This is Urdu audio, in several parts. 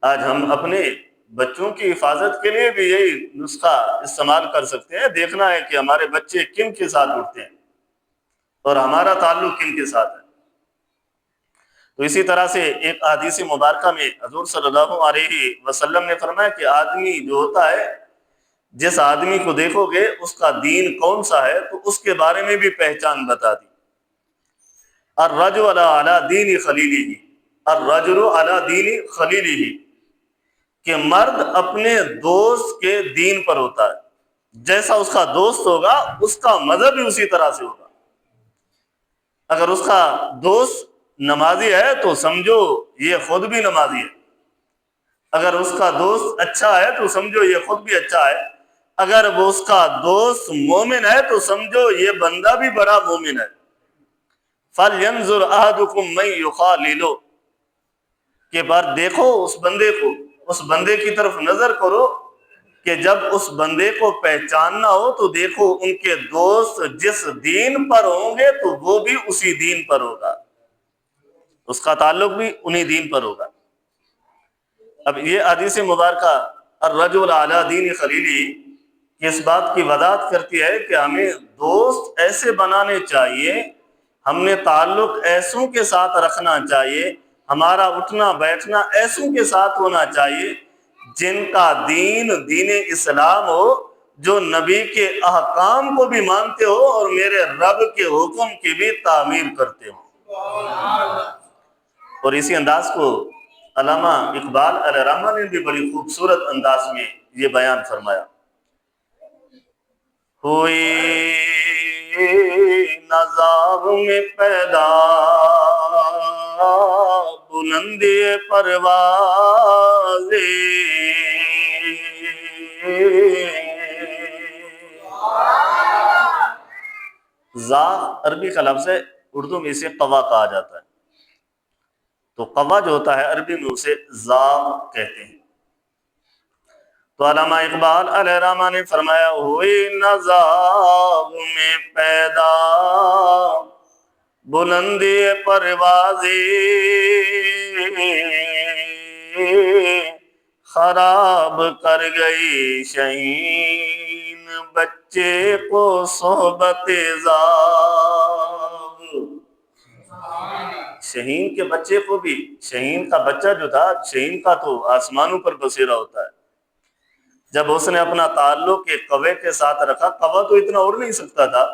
آج ہم اپنے بچوں کی حفاظت کے لیے بھی یہی نسخہ استعمال کر سکتے ہیں، دیکھنا ہے کہ ہمارے بچے کن کے ساتھ اٹھتے ہیں اور ہمارا تعلق کن کے ساتھ ہے۔ تو اسی طرح سے ایک حدیث مبارکہ میں حضور صلی اللہ علیہ وسلم نے فرمایا کہ آدمی جو ہوتا ہے، جس آدمی کو دیکھو گے اس کا دین کون سا ہے تو اس کے بارے میں بھی پہچان بتا دی۔ الرجل علی دین خلیلہ، الرجل علی دین خلیلہ، کہ مرد اپنے دوست کے دین پر ہوتا ہے، جیسا اس کا دوست ہوگا اس کا مذہب بھی اسی طرح سے ہوگا۔ اگر اس کا دوست نمازی ہے تو سمجھو یہ خود بھی نمازی ہے، اگر اس کا دوست اچھا ہے تو سمجھو یہ خود بھی اچھا ہے، اگر وہ اس کا دوست مومن ہے تو سمجھو یہ بندہ بھی بڑا مومن ہے۔ فَلْيَنْظُرْ أَحَدُكُمْ مَنْ يُخَالِلُ، کہ بار دیکھو اس بندے کو، اس بندے کی طرف نظر کرو کہ جب اس بندے کو پہچاننا ہو تو دیکھو ان کے دوست جس دین پر ہوں گے تو وہ بھی اسی دین پر ہوگا، اس کا تعلق بھی انہی دین پر ہوگا۔ اب یہ حدیث مبارکہ الرجل علی دین خلیلی اس بات کی وضاحت کرتی ہے کہ ہمیں دوست ایسے بنانے چاہیے، ہم نے تعلق ایسوں کے ساتھ رکھنا چاہیے، ہمارا اٹھنا بیٹھنا ایسوں کے ساتھ ہونا چاہیے جن کا دین دین اسلام ہو، جو نبی کے احکام کو بھی مانتے ہو اور میرے رب کے حکم کی بھی تعمیر کرتے ہو۔ اور اسی انداز کو علامہ اقبال علیہ رحمہ نے بھی بڑی خوبصورت انداز میں یہ بیان فرمایا۔ ہوئی نظام میں پیدا بلندی پرواز، ذا عربی کا لفظ ہے، اردو میں اسے قوا کہا جاتا ہے، تو قوا جو ہوتا ہے عربی میں اسے ذا کہتے ہیں۔ تو علامہ اقبال علیہ رحمہ نے فرمایا ہوئی نظام میں پیدا بلندی پروازی، خراب کر گئی شہین بچے کو صحبت زاغ۔ شہین کے بچے کو بھی، شہین کا بچہ جو تھا، شہین کا تو آسمانوں پر بسیرا ہوتا ہے، جب اس نے اپنا تعلق ایک کوے کے ساتھ رکھا، کوہ تو اتنا اڑ نہیں سکتا تھا،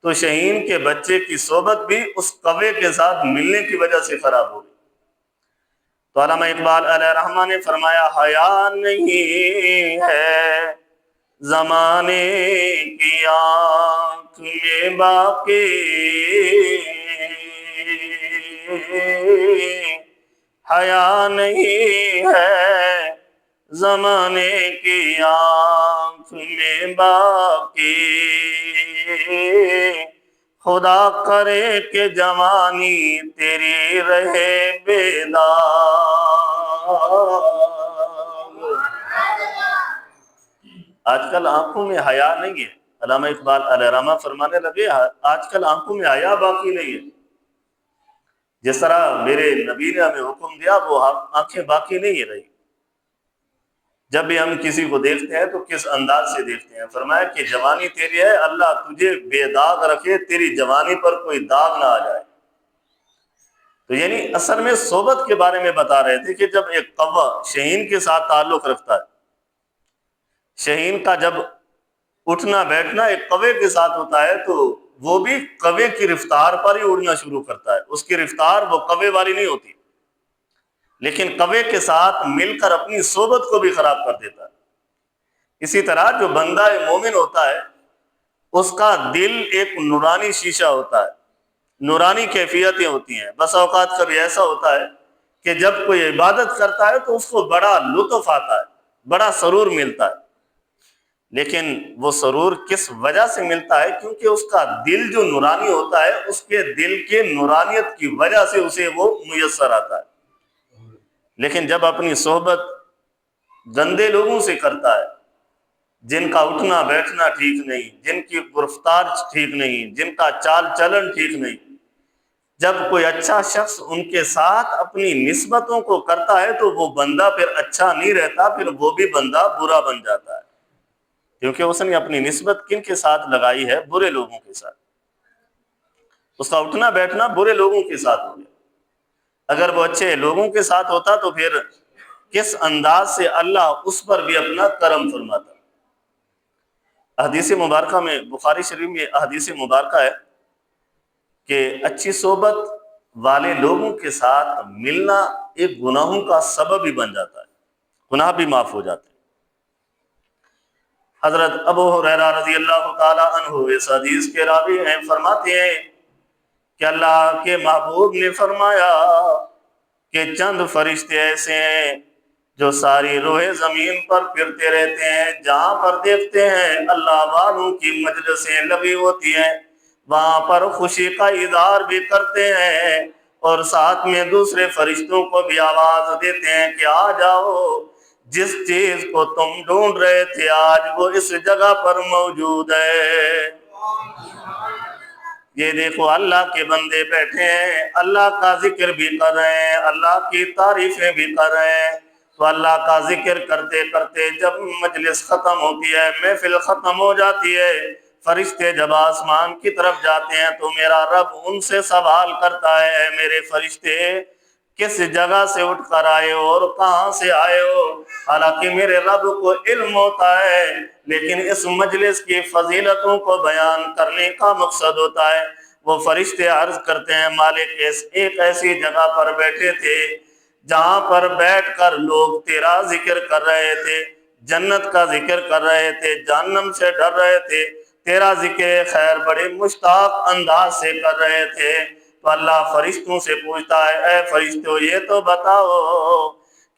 تو شہین کے بچے کی صحبت بھی اس کوے کے ساتھ ملنے کی وجہ سے خراب ہو گئی۔ تو علامہ اقبال علیہ رحمہ نے فرمایا حیا نہیں ہے زمانے کی آنکھ میں باقی، حیا نہیں ہے زمانے کی آنکھ میں باقی، خدا کرے کہ جوانی تیری رہے بیدار۔ آج کل آنکھوں میں حیا نہیں ہے، علامہ اقبال علیہ رحمہ فرمانے لگے آج کل آنکھوں میں حیا باقی نہیں ہے، جس طرح میرے نبی نے ہمیں حکم دیا وہ آنکھیں باقی نہیں رہی۔ جب بھی ہم کسی کو دیکھتے ہیں تو کس انداز سے دیکھتے ہیں؟ فرمایا کہ جوانی تیری ہے، اللہ تجھے بے داغ رکھے، تیری جوانی پر کوئی داغ نہ آ جائے۔ تو یعنی اصل میں صحبت کے بارے میں بتا رہے تھے کہ جب ایک قوا شہین کے ساتھ تعلق رکھتا ہے، شہین کا جب اٹھنا بیٹھنا ایک کوے کے ساتھ ہوتا ہے تو وہ بھی کوے کی رفتار پر ہی اڑنا شروع کرتا ہے، اس کی رفتار وہ کوے والی نہیں ہوتی، لیکن کوے کے ساتھ مل کر اپنی صحبت کو بھی خراب کر دیتا ہے۔ اسی طرح جو بندہ مومن ہوتا ہے اس کا دل ایک نورانی شیشہ ہوتا ہے، نورانی کیفیتیں ہوتی ہیں۔ بس اوقات کبھی ایسا ہوتا ہے کہ جب کوئی عبادت کرتا ہے تو اس کو بڑا لطف آتا ہے، بڑا سرور ملتا ہے، لیکن وہ سرور کس وجہ سے ملتا ہے؟ کیونکہ اس کا دل جو نورانی ہوتا ہے، اس کے دل کے نورانیت کی وجہ سے اسے وہ میسر آتا ہے۔ لیکن جب اپنی صحبت گندے لوگوں سے کرتا ہے، جن کا اٹھنا بیٹھنا ٹھیک نہیں، جن کی رفتار ٹھیک نہیں، جن کا چال چلن ٹھیک نہیں، جب کوئی اچھا شخص ان کے ساتھ اپنی نسبتوں کو کرتا ہے تو وہ بندہ پھر اچھا نہیں رہتا، پھر وہ بھی بندہ برا بن جاتا ہے، کیونکہ اس نے اپنی نسبت کن کے ساتھ لگائی ہے؟ برے لوگوں کے ساتھ۔ اس کا اٹھنا بیٹھنا برے لوگوں کے ساتھ ہو گیا۔ اگر وہ اچھے لوگوں کے ساتھ ہوتا تو پھر کس انداز سے اللہ اس پر بھی اپنا کرم فرماتا۔ حدیث مبارکہ میں، بخاری شریف میں حدیث مبارکہ ہے کہ اچھی صحبت والے لوگوں کے ساتھ ملنا ایک گناہوں کا سبب ہی بن جاتا ہے، گناہ بھی معاف ہو جاتے ہیں۔ حضرت ابو ہریرہ رضی اللہ تعالی عنہ اس حدیث کے راوی ہیں، فرماتے ہیں کہ اللہ کے محبوب نے فرمایا کہ چند فرشتے ایسے ہیں جو ساری روح زمین پر پھرتے رہتے ہیں، جہاں پر دیکھتے ہیں اللہ والوں کی مجلسیں لگی ہوتی ہیں وہاں پر خوشی کا اظہار بھی کرتے ہیں، اور ساتھ میں دوسرے فرشتوں کو بھی آواز دیتے ہیں کہ آ جاؤ، جس چیز کو تم ڈھونڈ رہے تھے آج وہ اس جگہ پر موجود ہے۔ یہ دیکھو اللہ کے بندے بیٹھے ہیں، اللہ کا ذکر بھی کر رہے ہیں، اللہ کی تعریفیں بھی کر رہے ہیں، تو اللہ کا ذکر کرتے کرتے جب مجلس ختم ہوتی ہے، محفل ختم ہو جاتی ہے، فرشتے جب آسمان کی طرف جاتے ہیں تو میرا رب ان سے سوال کرتا ہے، اے میرے فرشتے کس جگہ سے اٹھ کر آئے ہو اور کہاں سے آئے ہو؟ حالانکہ میرے رب کو علم ہوتا ہے، لیکن اس مجلس کی فضیلتوں کو بیان کرنے کا مقصد ہوتا ہے۔ وہ فرشتے عرض کرتے ہیں مالک ایک ایسی جگہ پر بیٹھے تھے جہاں پر بیٹھ کر لوگ تیرا ذکر کر رہے تھے، جنت کا ذکر کر رہے تھے، جہنم سے ڈر رہے تھے، تیرا ذکر خیر بڑے مشتاق انداز سے کر رہے تھے۔ تو اللہ فرشتوں سے پوچھتا ہے، اے فرشتوں یہ تو بتاؤ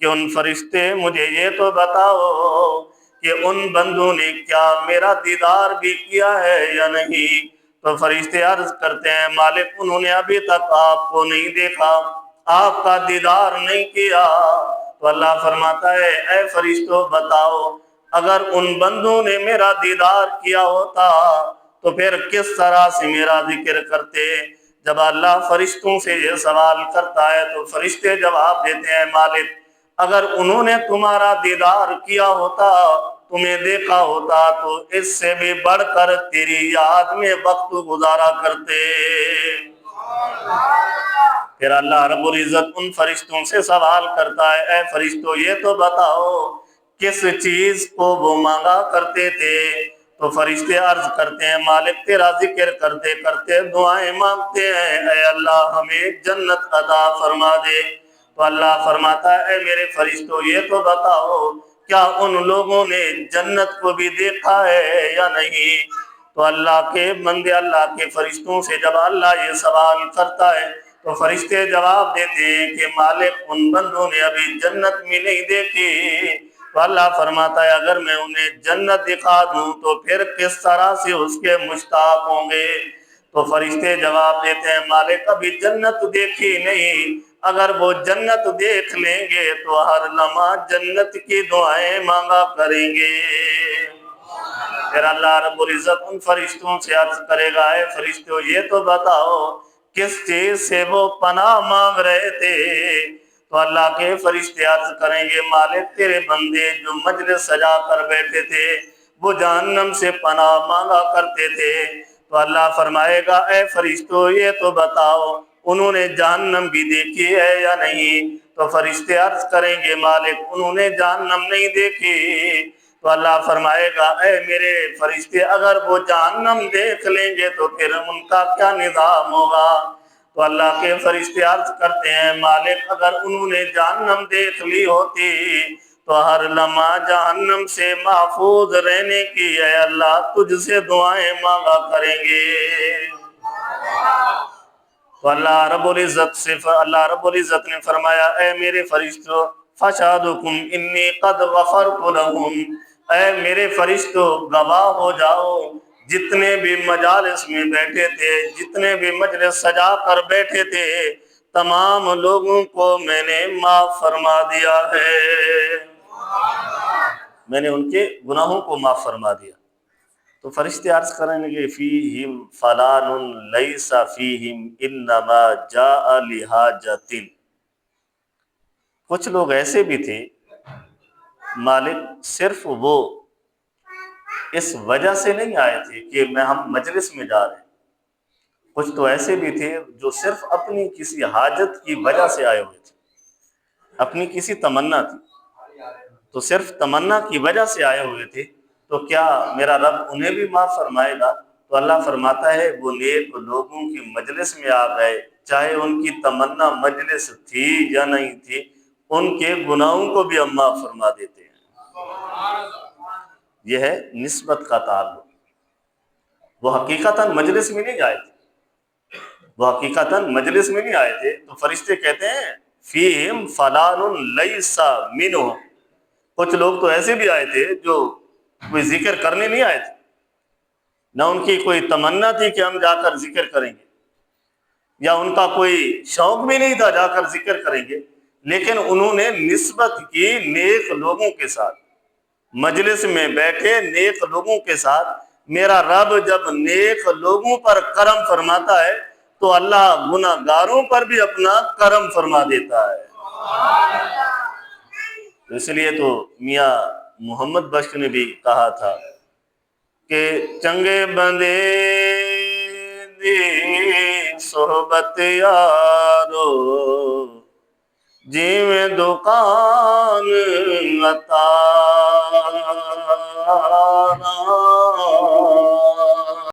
کہ مجھے یہ تو بتاؤ کہ ان بندوں نے کیا میرا دیدار بھی کیا ہے یا نہیں؟ تو فرشتے عرض کرتے ہیں مالک انہوں نے ابھی تک آپ کو نہیں دیکھا، آپ کا دیدار نہیں کیا۔ تو اللہ فرماتا ہے اے فرشتوں بتاؤ، اگر ان بندوں نے میرا دیدار کیا ہوتا تو پھر کس طرح سے میرا ذکر کرتے؟ جب اللہ فرشتوں سے یہ سوال کرتا ہے تو فرشتے جواب دیتے ہیں مالک اگر انہوں نے تمہارا دیدار کیا ہوتا، تمہیں دیکھا ہوتا تو اس سے بھی بڑھ کر تیری یاد میں وقت گزارا کرتے۔ پھر اللہ رب العزت ان فرشتوں سے سوال کرتا ہے اے فرشتوں یہ تو بتاؤ کس چیز کو وہ مانگا کرتے تھے؟ تو فرشتے عرض کرتے ہیں مالک تیرا ذکر کرتے کرتے دعائیں مانگتے ہیں، اے اللہ ہمیں جنت عطا فرما دے۔ تو اللہ فرماتا ہے اے میرے فرشتوں یہ تو بتاؤ کیا ان لوگوں نے جنت کو بھی دیکھا ہے یا نہیں؟ تو اللہ کے بندے اللہ کے فرشتوں سے جب اللہ یہ سوال کرتا ہے تو فرشتے جواب دیتے ہیں کہ مالک ان بندوں نے ابھی جنت میں نہیں دیکھی۔ تو اللہ فرماتا ہے اگر میں انہیں جنت دکھا دوں تو پھر کس طرح سے اس کے مشتاق ہوں گے؟ تو فرشتے جواب دیتے ہیں مالک ابھی جنت دیکھی نہیں، اگر وہ جنت دیکھ لیں گے تو ہر لمحہ جنت کی دعائیں مانگا کریں گے۔ پھر اللہ رب العزت ان فرشتوں سے عرض کرے گا اے فرشتوں یہ تو بتاؤ کس چیز سے وہ پناہ مانگ رہے تھے؟ تو اللہ کے فرشتے عرض کریں گے مالک تیرے بندے جو مجلس سجا کر بیٹھے تھے وہ جہنم سے پناہ مانگا کرتے تھے۔ تو اللہ فرمائے گا اے فرشتوں یہ تو بتاؤ انہوں نے جہنم بھی دیکھی ہے یا نہیں؟ تو فرشتے عرض کریں گے مالک انہوں نے جہنم نہیں دیکھی۔ تو اللہ فرمائے گا اے میرے فرشتے اگر وہ جہنم دیکھ لیں گے تو پھر ان کا کیا نظام ہوگا؟ تو اللہ کے فرشتے عرض کرتے ہیں مالک اگر انہوں نے جہنم دیکھ لی ہوتی تو ہر لمحہ جہنم سے محفوظ رہنے کی اے اللہ تجھ سے دعائیں مانگا کریں گے۔ تو اللہ رب العزت نے فرمایا اے میرے فرشتوں فَشَهَدُكُمْ إِنِّي قَدْ غَفَرْتُ لَهُمْ، اے میرے فرشتوں گواہ ہو جاؤ جتنے بھی مجالس میں بیٹھے تھے، جتنے بھی مجلس سجا کر بیٹھے تھے تمام لوگوں کو میں نے معاف فرما دیا ہے، میں نے ان کے گناہوں کو معاف فرما دیا۔ تو فرشتے عرض کریں گے فیہم فلان لیس فیہم انما جاء لحاجۃ۔ کچھ لوگ ایسے بھی تھے مالک صرف وہ اس وجہ سے نہیں آئے تھے کہ ہم مجلس میں جا رہے ہیں، کچھ تو ایسے بھی تھے جو صرف اپنی کسی حاجت کی وجہ سے آئے ہوئے تھے، اپنی کسی تمنا تھی تو صرف تمنا کی وجہ سے آئے ہوئے تھے، تو کیا میرا رب انہیں بھی معاف فرمائے گا؟ تو اللہ فرماتا ہے وہ نیک لوگوں کی مجلس میں آ گئے، چاہے ان کی تمنا مجلس تھی یا نہیں تھی، ان کے گناہوں کو بھی ہم معاف فرما دیتے ہیں۔ یہ ہے نسبت کا تعلق۔ وہ حقیقتاً مجلس میں نہیں آئے تھے، وہ حقیقتاً مجلس میں نہیں آئے تھے، تو فرشتے کہتے ہیں فیہم فلان لیس منہ۔ کچھ لوگ تو ایسے بھی آئے تھے جو کوئی ذکر کرنے نہیں آئے تھے، نہ ان کی کوئی تمنا تھی کہ ہم جا کر ذکر کریں گے، یا ان کا کوئی شوق بھی نہیں تھا جا کر ذکر کریں گے، لیکن انہوں نے نسبت کی نیک لوگوں کے ساتھ، مجلس میں بیٹھے نیک لوگوں کے ساتھ۔ میرا رب جب نیک لوگوں پر کرم فرماتا ہے تو اللہ گناہ گاروں پر بھی اپنا کرم فرما دیتا ہے۔ اس لیے تو میاں محمد بخش نے بھی کہا تھا کہ چنگے بندے دی صحبت یارو جی میں دکان عطا